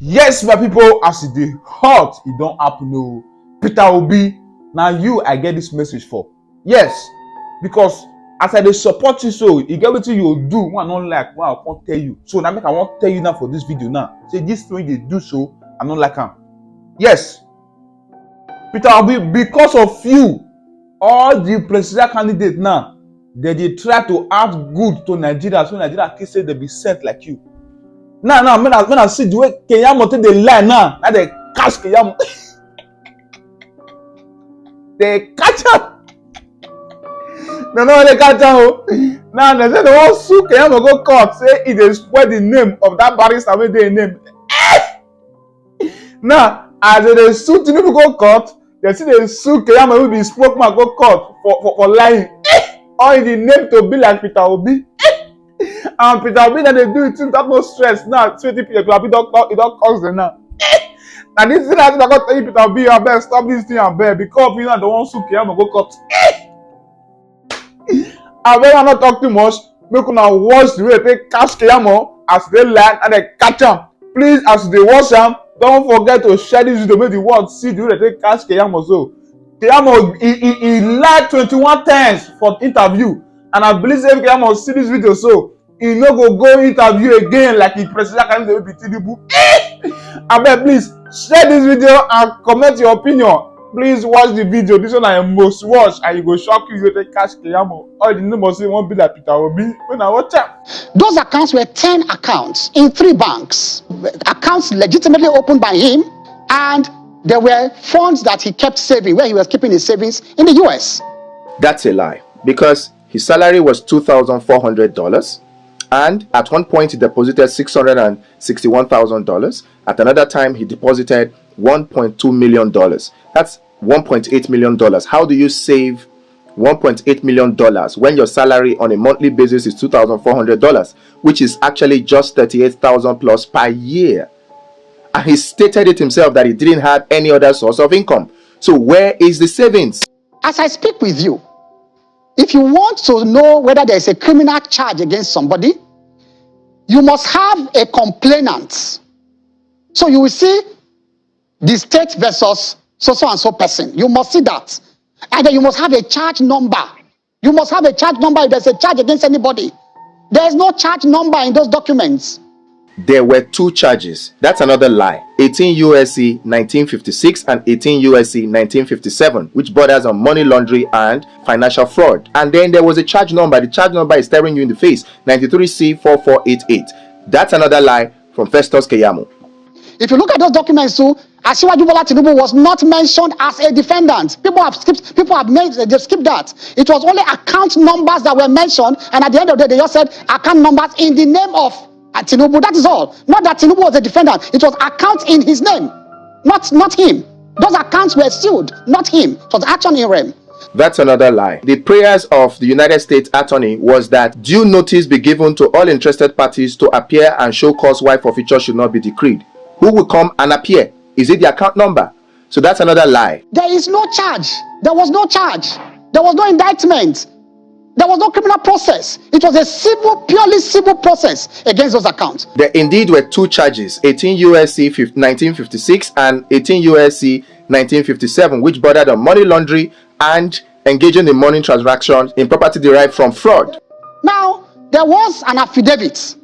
Yes, my people, as it dey hot, it don't happen. No, Peter Obi, now you I get this message for. Yes, because as I dey support you, so you get wetin you do. One not like what I can't tell you. So now make I want tell you now for this video now. Say this thing they do so, I don't like him. Yes, Peter Obi, because of you, all the presidential candidates now they try to act good to Nigeria, so Nigeria can say they be sent like you. Now, when I see the way keyamo take dey lie now they catch keyamo. They catch am. They catch am. Now they say they want sue keyamo go court, say e dey spoil the name of that barrister wey dey name. Now, as they sue Tinubu go court, they see they sue keyamo wey be spokesman go court for lying. All in the name to be like Peter Obi. And Peter Obi that they do it without no stress now. 20 people, it don't cost them now. And this thing I got tell you, Peter Obi, I better stop this thing, I better, because you know the one who came go cut. I better not talk too much. Make una watch the way they catch keyamo as they land and they catch them. Please, as they watch them, don't forget to share this video. Make the world see the way they catch keyamo. So keyamo he lied 21 times for interview. And I believe if keyamo see this video, so he no go interview again like the president candidate be Tinubu. I beg, please share this video and comment your opinion. Please watch the video. This one I must watch, and you go shock you. You take catch keyamo. All the numbers say won't be like Peter Obi. When I watch them, those accounts were 10 accounts in 3 banks, accounts legitimately opened by him, and there were funds that he kept saving, where he was keeping his savings in the US. That's a lie, because his salary was $2,400. And at one point, he deposited $661,000. At another time, he deposited $1.2 million. That's $1.8 million. How do you save $1.8 million when your salary on a monthly basis is $2,400, which is actually just $38,000 plus per year? And he stated it himself that he didn't have any other source of income. So where is the savings? As I speak with you, if you want to know whether there is a criminal charge against somebody, you must have a complainant. So you will see the state versus so and so person. You must see that. And then you must have a charge number. You must have a charge number if there's a charge against anybody. There is no charge number in those documents. There were 2 charges. That's another lie. 18 U.S.C. 1956 and 18 U.S.C. 1957, which borders on money laundering and financial fraud. And then there was a charge number. The charge number is staring you in the face. 93C4488. That's another lie from Festus Keyamo. If you look at those documents too, Asiwaju Bola Tinubu was not mentioned as a defendant. They've skipped that. It was only account numbers that were mentioned, and at the end of the day, they just said account numbers in the name of Tinubu. That is all. Not that Tinubu was a defendant. It was accounts in his name, not him. Those accounts were sealed, not him. It was action in rem. That's another lie. The prayers of the United States Attorney was that due notice be given to all interested parties to appear and show cause why forfeiture should not be decreed. Who will come and appear? Is it the account number? So that's another lie. There is no charge. There was no charge. There was no indictment. There was no criminal process. It was a purely civil process against those accounts. There indeed were 2 charges, 18 U.S.C. 1956 and 18 U.S.C. 1957, which bordered on money laundering and engaging in money transactions in property derived from fraud. Now, there was an affidavit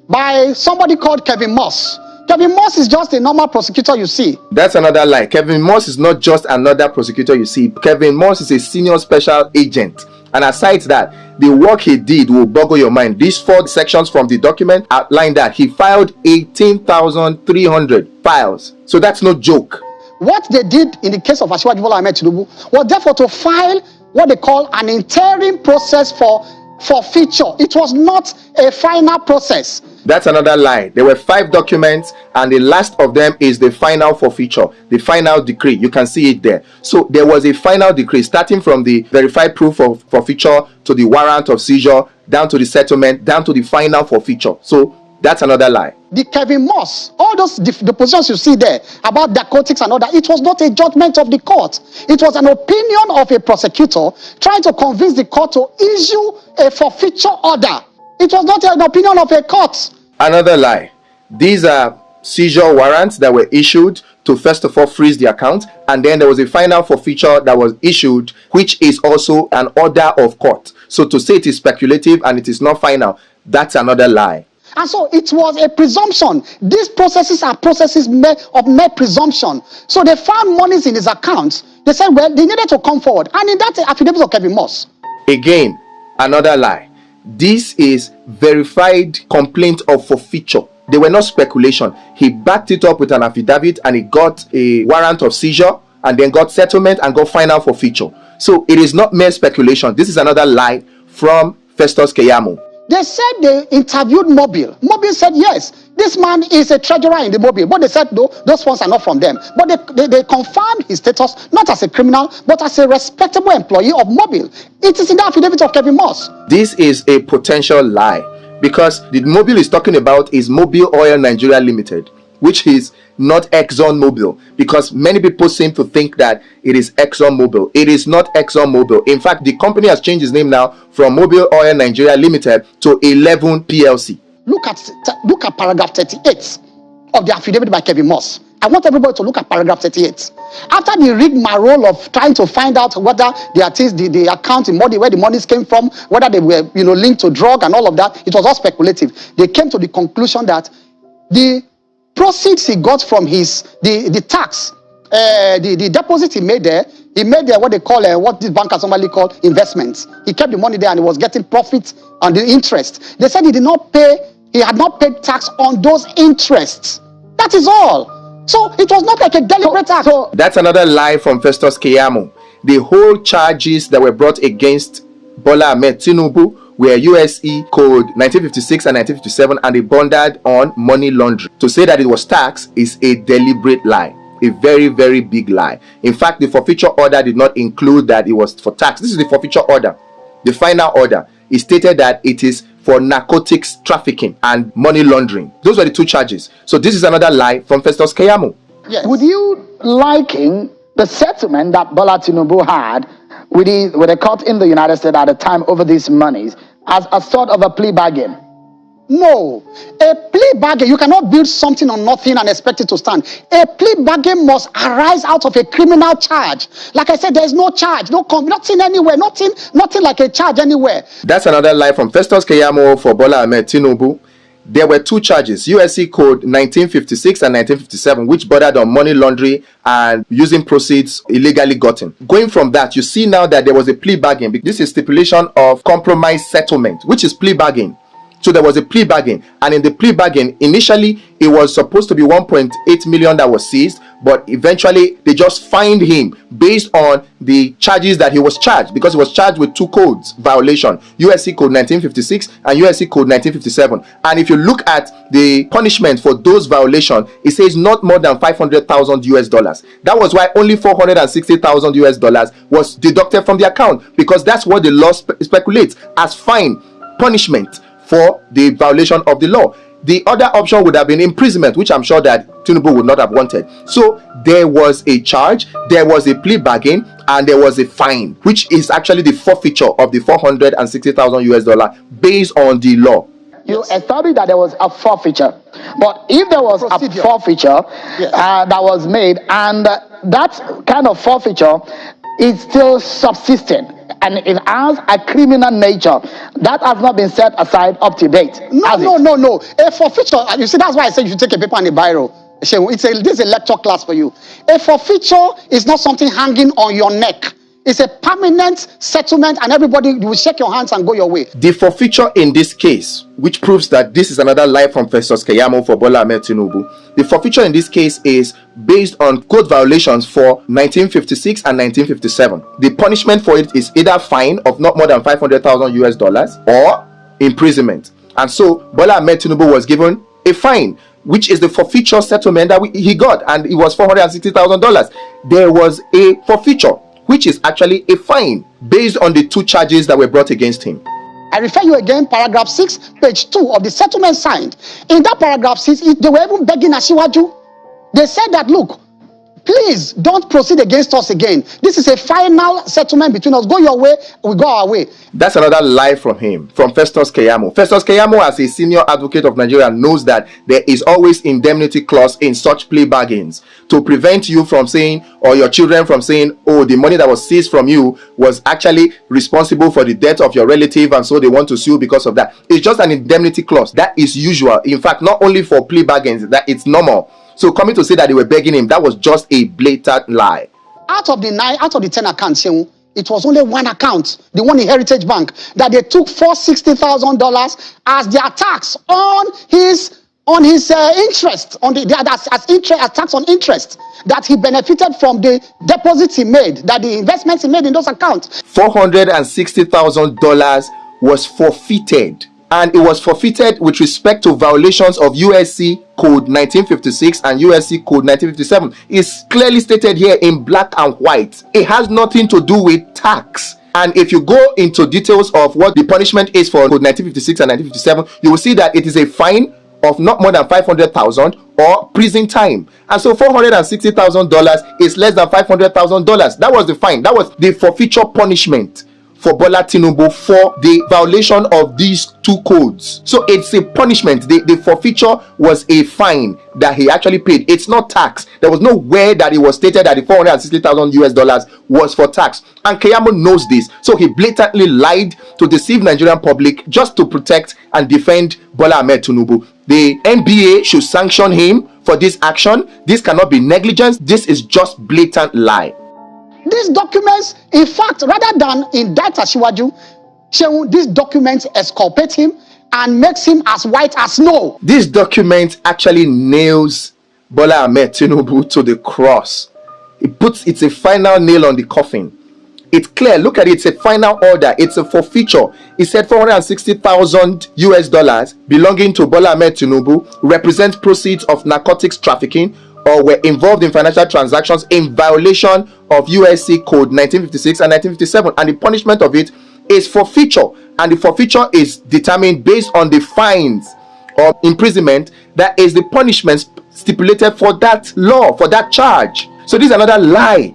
by somebody called Kevin Moss. Kevin Moss is just a normal prosecutor you see. That's another lie. Kevin Moss is not just another prosecutor you see. Kevin Moss is a senior special agent. And aside that, the work he did will boggle your mind. These 4 sections from the document outline that he filed 18,300 files. So that's no joke. What they did in the case of Asiwaju Bola Tinubu was therefore to file what they call an interim process for forfeiture. It was not a final process. That's another lie. There were 5 documents, and the last of them is the final forfeiture, the final decree. You can see it there. So there was a final decree starting from the verified proof of forfeiture to the warrant of seizure, down to the settlement, down to the final forfeiture. So that's another lie. The Kevin Moss, all those the positions you see there about narcotics and all that, it was not a judgment of the court. It was an opinion of a prosecutor trying to convince the court to issue a forfeiture order. It was not an opinion of a court. Another lie. These are seizure warrants that were issued to first of all freeze the account, and then there was a final forfeiture that was issued, which is also an order of court. So to say it is speculative and it is not final, that's another lie. And so it was a presumption. These processes are processes of mere presumption. So they found monies in his accounts. They said, well, they needed to come forward. And in that affidavit of Kevin Moss. Again, another lie. This is verified complaint of forfeiture. They were not speculation. He backed it up with an affidavit and he got a warrant of seizure and then got settlement and got final forfeiture. So it is not mere speculation. This is another lie from Festus Keyamo. They said they interviewed Mobile. Mobile said, yes, this man is a treasurer in the Mobile. But they said, no, those funds are not from them. But they confirmed his status, not as a criminal, but as a respectable employee of Mobile. It is in the affidavit of Kevin Moss. This is a potential lie because the Mobile is talking about is Mobile Oil Nigeria Limited, which is not ExxonMobil, because many people seem to think that it is ExxonMobil. It is not ExxonMobil. In fact, the company has changed its name now from Mobile Oil Nigeria Limited to 11 PLC. Look at paragraph 38 of the affidavit by Kevin Moss. I want everybody to look at paragraph 38. After the rigmarole of trying to find out whether the account in money, where the monies came from, whether they were linked to drug and all of that, it was all speculative. They came to the conclusion that the proceeds he got from the tax, the deposit he made there what they call what these bankers normally call investments. He kept the money there and he was getting profit on the interest. They said he had not paid tax on those interests. That is all. So it was not like a deliberate act. So that's another lie from Festus Keyamo. The whole charges that were brought against Bola Ahmed Tinubu were USE code 1956 and 1957, and they bonded on money laundering. To say that it was tax is a deliberate lie, a very, very big lie. In fact, the forfeiture order did not include that it was for tax. This is the forfeiture order. The final order is stated that it is for narcotics trafficking and money laundering. Those were the two charges. So this is another lie from Festus Keyamo. Yes. Would you liken the settlement that Bola Tinubu had with the court in the United States at the time over these monies as a sort of a plea bargain? No. A plea bargain, you cannot build something on nothing and expect it to stand. A plea bargain must arise out of a criminal charge. Like I said, there is no charge, nothing anywhere, nothing like a charge anywhere. That's another lie from Festus Keyamo for Bola Ahmed Tinubu. There were two charges, USC code 1956 and 1957, which bordered on money laundering and using proceeds illegally gotten. Going from that, you see now that there was a plea bargain. This is stipulation of compromise settlement, which is plea bargain. So there was a plea bargain, and in the plea bargain, initially it was supposed to be 1.8 million that was seized, but eventually they just fined him based on the charges that he was charged, because he was charged with two codes violation, USC code 1956 and USC code 1957. And if you look at the punishment for those violations, it says not more than $500,000. That was why only $460,000 was deducted from the account, because that's what the law speculates as fine punishment for the violation of the law. The other option would have been imprisonment, which I'm sure that Tinubu would not have wanted. So there was a charge, there was a plea bargain, and there was a fine, which is actually the forfeiture of the $460,000 based on the law. You established that there was a forfeiture, but if there was a forfeiture that was made, and that kind of forfeiture is still subsisting, and it has a criminal nature that has not been set aside up to date. No. A forfeiture, you see, that's why I said you should take a paper and a biro. This is a lecture class for you. A forfeiture is not something hanging on your neck. It's a permanent settlement, and everybody, you will shake your hands and go your way. The forfeiture in this case, which proves that this is another lie from Festus Keyamo for Bola Ahmed Tinubu, the forfeiture in this case is based on code violations for 1956 and 1957. The punishment for it is either fine of not more than $500,000 or imprisonment. And so Bola Ahmed Tinubu was given a fine, which is the forfeiture settlement that he got, and it was $460,000. There was a forfeiture, which is actually a fine based on the two charges that were brought against him. I refer you again, paragraph 6, page 2 of the settlement signed. In that paragraph 6, they were even begging Asiwaju. They said that, look, Please don't proceed against us again. This is a final settlement between us. Go your way, we go our way. That's another lie from him, from Festus Keyamo. Festus Keyamo, as a senior advocate of Nigeria, knows that there is always indemnity clause in such plea bargains to prevent you from saying, or your children from saying, oh, the money that was seized from you was actually responsible for the death of your relative, and so they want to sue because of that. It's just an indemnity clause. That is usual. In fact, not only for plea bargains, that it's normal. So coming to say that they were begging him, that was just a blatant lie. Out of the 10 accounts, it was only one account, the one in Heritage Bank, that they took $460,000 as their tax on his interest, as tax on interest, that he benefited from the deposits he made, that the investments he made in those accounts. $460,000 was forfeited. And it was forfeited with respect to violations of USC Code 1956 and USC Code 1957. It's clearly stated here in black and white. It has nothing to do with tax. And if you go into details of what the punishment is for Code 1956 and 1957, you will see that it is a fine of not more than $500,000 or prison time. And so $460,000 is less than $500,000. That was the fine. That was the forfeiture punishment for Bola Tinubu for the violation of these two codes. So it's a punishment. The forfeiture was a fine that he actually paid. It's not tax. There was nowhere that it was stated that the $460,000 was for tax. And Keyamo knows this. So he blatantly lied to deceive Nigerian public just to protect and defend Bola Ahmed Tinubu. The NBA should sanction him for this action. This cannot be negligence. This is just blatant lie. These documents, in fact, rather than indict Asiwaju, these documents exculpate him and makes him as white as snow. This document actually nails Bola Ahmed Tinubu to the cross. It's a final nail on the coffin. It's clear. Look at it. It's a final order. It's a forfeiture. It said $460,000 belonging to Bola Ahmed Tinubu represents proceeds of narcotics trafficking or were involved in financial transactions in violation of USC Code 1956 and 1957, and the punishment of it is forfeiture, and the forfeiture is determined based on the fines or imprisonment that is the punishment stipulated for that law, for that charge. So this is another lie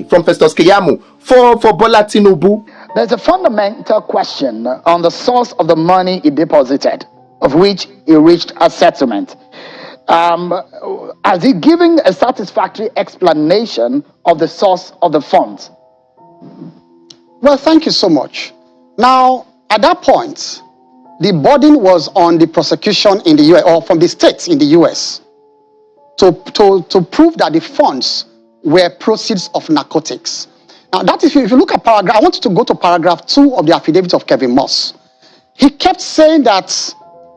from Festus Keyamo for Bola Tinubu. There's a fundamental question on the source of the money he deposited, of which he reached a settlement. Has he given a satisfactory explanation of the source of the funds? Well, thank you so much. Now, at that point, the burden was on the prosecution in the US, or from the states in the US, to prove that the funds were proceeds of narcotics. Now, that is, if you look at paragraph, I want you to go to paragraph 2 of the affidavit of Kevin Moss. He kept saying that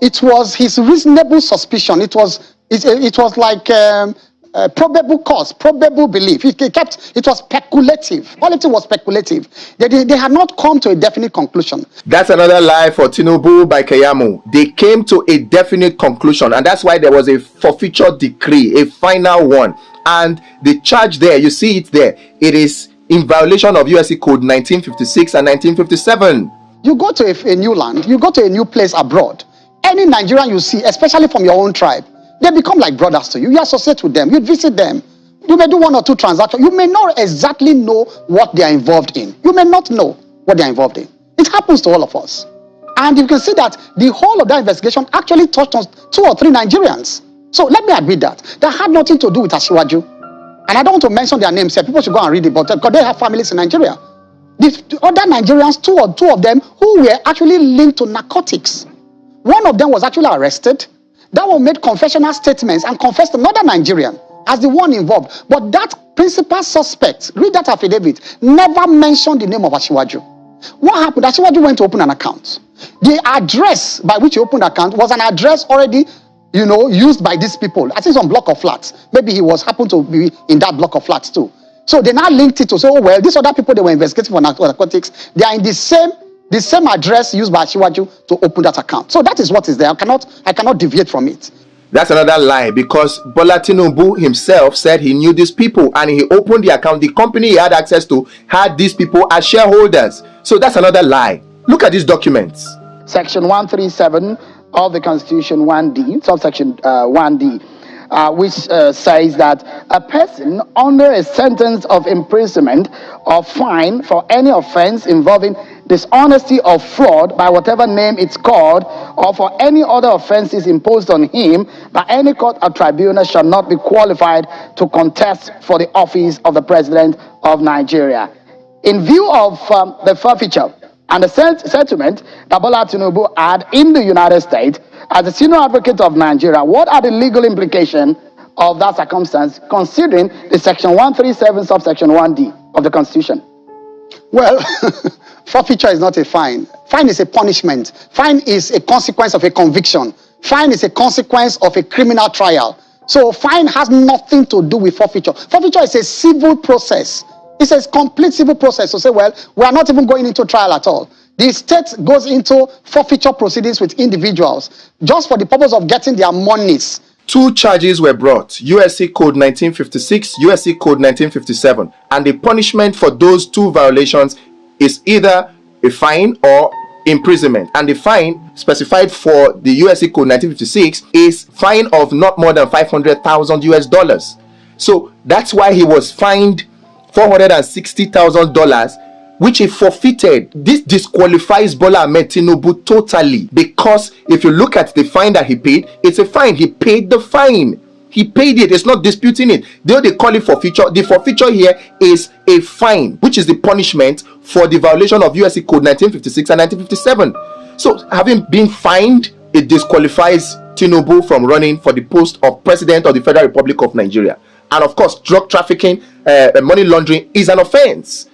it was his reasonable suspicion. It was like probable cause, probable belief. It was speculative. All it was speculative. They had not come to a definite conclusion. That's another lie for Tinubu by Keyamo. They came to a definite conclusion, and that's why there was a forfeiture decree, a final one. And the charge there, you see it there, it is in violation of USC Code 1956 and 1957. You go to a new land, you go to a new place abroad. Any Nigerian you see, especially from your own tribe, they become like brothers to you. You associate with them. You visit them. You may do 1 or 2 transactions. You may not exactly know what they are involved in. You may not know what they are involved in. It happens to all of us. And you can see that the whole of that investigation actually touched on 2 or 3 Nigerians. So let me admit that had nothing to do with Asiwaju. And I don't want to mention their names here. People should go and read it, because they have families in Nigeria. The other Nigerians, two of them, who were actually linked to narcotics. One of them was actually arrested. That one made confessional statements and confessed another Nigerian as the one involved. But that principal suspect, read that affidavit, never mentioned the name of Asiwaju. What happened? Asiwaju went to open an account. The address by which he opened the account was an address already, used by these people. I think some block of flats. Maybe he happened to be in that block of flats too. So they now linked it to say, oh well, these other people they were investigating for narcotics, they are in the same address used by Asiwaju to open that account. So that is what is there. I cannot deviate from it. That's another lie, because Bola Tinubu himself said he knew these people and he opened the account. The company he had access to had these people as shareholders. So that's another lie. Look at these documents. Section 137 of the Constitution 1D, subsection 1D. which says that a person under a sentence of imprisonment or fine for any offense involving dishonesty or fraud by whatever name it's called, or for any other offenses imposed on him by any court or tribunal shall not be qualified to contest for the office of the President of Nigeria. In view of the forfeiture and the settlement that Bola Tinubu had in the United States, as a senior advocate of Nigeria, what are the legal implications of that circumstance, considering the Section 137, subsection 1D of the Constitution? Well, forfeiture is not a fine. Fine is a punishment. Fine is a consequence of a conviction. Fine is a consequence of a criminal trial. So fine has nothing to do with forfeiture. Forfeiture is a civil process. It's a complete civil process to say, well, we are not even going into trial at all. The state goes into forfeiture proceedings with individuals just for the purpose of getting their monies. 2 charges were brought, USC Code 1956, USC Code 1957, and the punishment for those 2 violations is either a fine or imprisonment. And the fine specified for the USC Code 1956 is fine of not more than $500,000 US. So that's why he was fined $460,000, which he forfeited. This disqualifies Bola Ahmed Tinubu totally, because if you look at the fine that he paid, it's a fine. He paid the fine. He paid it. It's not disputing it. Though they call it forfeiture, the forfeiture here is a fine, which is the punishment for the violation of USC Code 1956 and 1957. So having been fined, it disqualifies Tinubu from running for the post of President of the Federal Republic of Nigeria. And of course, drug trafficking, money laundering is an offense.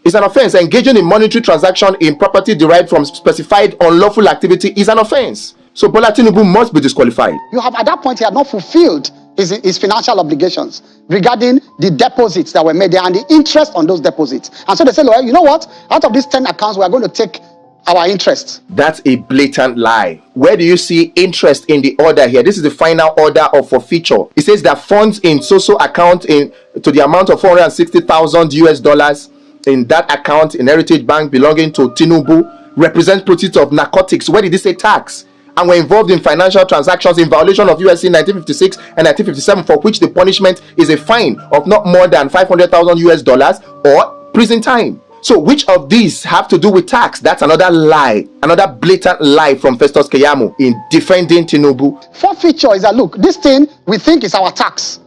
It's an offense. Engaging in monetary transaction in property derived from specified unlawful activity is an offense. So Bola Tinubu must be disqualified. You have, at that point, he had not fulfilled his financial obligations regarding the deposits that were made there and the interest on those deposits. And so they said, well, you know what? Out of these 10 accounts, we are going to take our interest. That's a blatant lie. Where do you see interest in the order here? This is the final order of forfeiture. It says that funds in so-so account to the amount of $460,000 US in that account in Heritage Bank belonging to Tinubu represent proceeds of narcotics. Where did it say tax? And were involved in financial transactions in violation of USC 1956 and 1957, for which the punishment is a fine of not more than $500,000 US or prison time. So which of these have to do with tax? That's another lie, another blatant lie from Festus Keyamo in defending Tinubu. Forfeiture is that, look, this thing we think is our tax.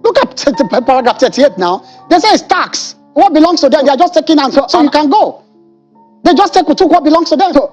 Look at paragraph 38 now. They say it's tax. What belongs to them, they are just taking out, so you can go. They just took what belongs to them. So,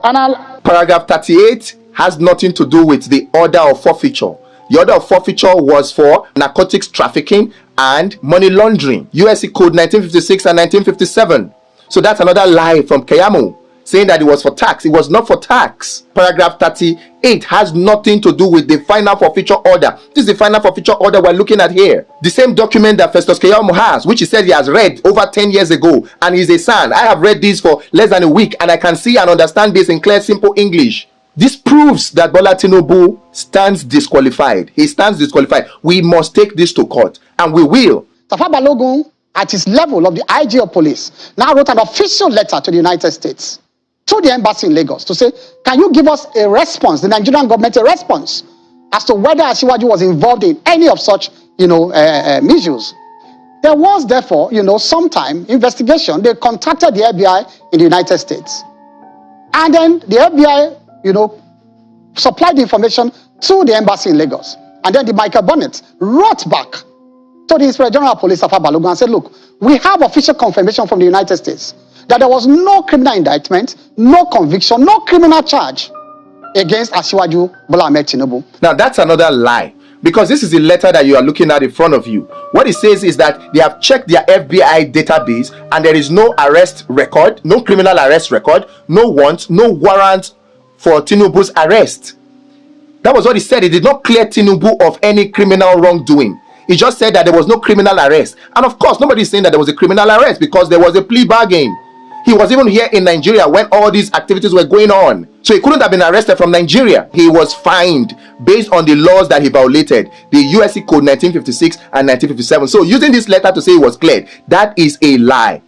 paragraph 38 has nothing to do with the order of forfeiture. The order of forfeiture was for narcotics trafficking and money laundering, USC Code 1956 and 1957. So that's another lie from Keyamo, saying that it was for tax. It was not for tax. Paragraph 38 has nothing to do with the final forfeiture order. This is the final forfeiture order we're looking at here. The same document that Festus Keyamo has, which he said he has read over 10 years ago, and he's a son. I have read this for less than a week, and I can see and understand this in clear, simple English. This proves that Bola Tinubu stands disqualified. He stands disqualified. We must take this to court, and we will. Tafa Balogun, at his level of the IG of police, now wrote an official letter to the United States, to the embassy in Lagos, to say, can you give us a response, the Nigerian government a response, as to whether Asiwaju was involved in any of such, issues. There was, therefore, sometime investigation. They contacted the FBI in the United States. And then the FBI, supplied the information to the embassy in Lagos. And then the Michael Bonnet wrote back to the Inspector General of Police, Tafa Balogun, and said, look, we have official confirmation from the United States that there was no criminal indictment, no conviction, no criminal charge against Asiwaju Bola Ahmed Tinubu. Now, that's another lie, because this is the letter that you are looking at in front of you. What it says is that they have checked their FBI database and there is no arrest record, no criminal arrest record, no warrant, no warrant for Tinubu's arrest. That was what he said. He did not clear Tinubu of any criminal wrongdoing. He just said that there was no criminal arrest. And of course, nobody is saying that there was a criminal arrest, because there was a plea bargain. He was even here in Nigeria when all these activities were going on. So he couldn't have been arrested from Nigeria. He was fined based on the laws that he violated, the USC Code 1956 and 1957. So using this letter to say he was cleared, that is a lie.